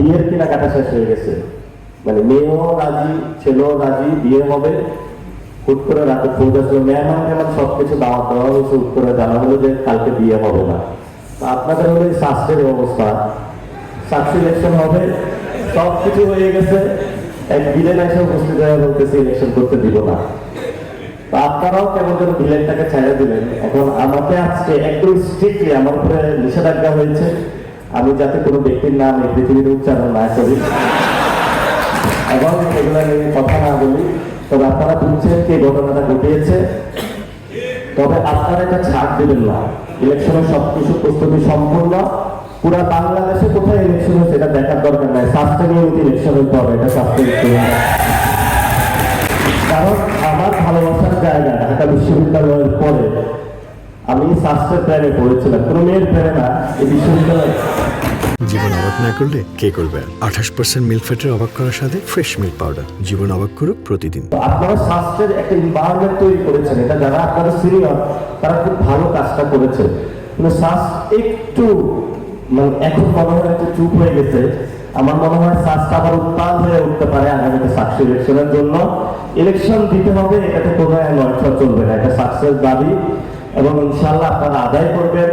বিয়ের কেনাকাটা শেষ হয়ে গেছে, মানে মেয়েও রাজি, ছেলেও রাজি, বিয়ে হবে। হুট করে রাতে ফোন আসলো, মেহমান টেমান সবকিছু দাওয়াত দেওয়া হয়েছে, হুট করে জানা হলো যে কালকে বিয়ে হবে না। তো আপনাদের হলো এই স্বাস্থ্যের অবস্থা, সাকসেস ইলেকশন হবে, সবকিছু হয়ে গেছে, এক বিলেন এসে উপস্থিত হয়ে বলতেছে ইলেকশন করতে দিব না। তো আপনারাও কেমন যেন বিলেনটাকে ছেড়ে দিলেন। এখন আমাকে আজকে একদম স্ট্রিক্টলি আমার উপরে নিষেধাজ্ঞা হয়েছে, আমি যাতে কোনো ব্যক্তির নাম এই পৃথিবীর উচ্চারণ না করি এবং এগুলো নিয়ে কথা না বলি। তবে আপনারা বুঝছেন কি ঘটনাটা ঘটিয়েছে, তবে আপনারা এটা ছাড় দেবেন না। ইলেকশনের সবকিছু প্রস্তুতি সম্পূর্ণ, পুরা বাংলাদেশে কোথায় ইলেকশন হচ্ছে এটা দেখার দরকার নাই, স্বাস্থ্য নিয়মিত ইলেকশন হতে হবে, এটা স্বাস্থ্য। কারণ আমার ভালোবাসার জায়গা ঢাকা বিশ্ববিদ্যালয়ের পরে আমি স্বাস্থ্যের প্রেমে পড়েছিলাম, কোনো মেয়ের প্রেমে না, এই বিশ্ববিদ্যালয়। জীবন অবাক না করলে কে করবে? 28% মিল্ক ফ্যাটের অবাক করার সাথে ফ্রেশ মিল্ক পাউডার। জীবন অবাক করুক প্রতিদিন। তো আপনারা স্বাস্থ্যের একটা এনভায়রনমেন্ট তৈরি করেছেন, এটা যারা আপনারা সিনিয়র তারা খুব ভালো কাজটা করেছে। কিন্তু স্বাস্থ্য একটু মানে এখন মনে হয় একটু চুপ হয়ে গেছে। আমার মনে হয় স্বাস্থ্য আবার উত্তাল হয়ে উঠতে পারে আগামীতে সাকসেস ইলেকশনের জন্য। ইলেকশন দিতে হবে, এটাতে কোনো নয়টা চলবে না, এটা সাকসেস দাবি এবং ইনশাল্লাহ আপনারা আদায় করবেন,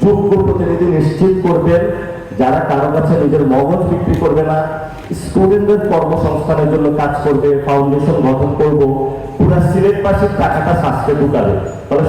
যোগ্য প্রতিনিধি নিশ্চিত করবেন, যারা কারো কাছে নিজের মগজ বিক্রি করবে না, স্টুডেন্টদের কর্মসংস্থানের জন্য কাজ করবে, ফাউন্ডেশন গঠন করব, পুরা সিলেটবাসীর টাকাটা স্বাস্থ্যে ঢুকাবে। তবে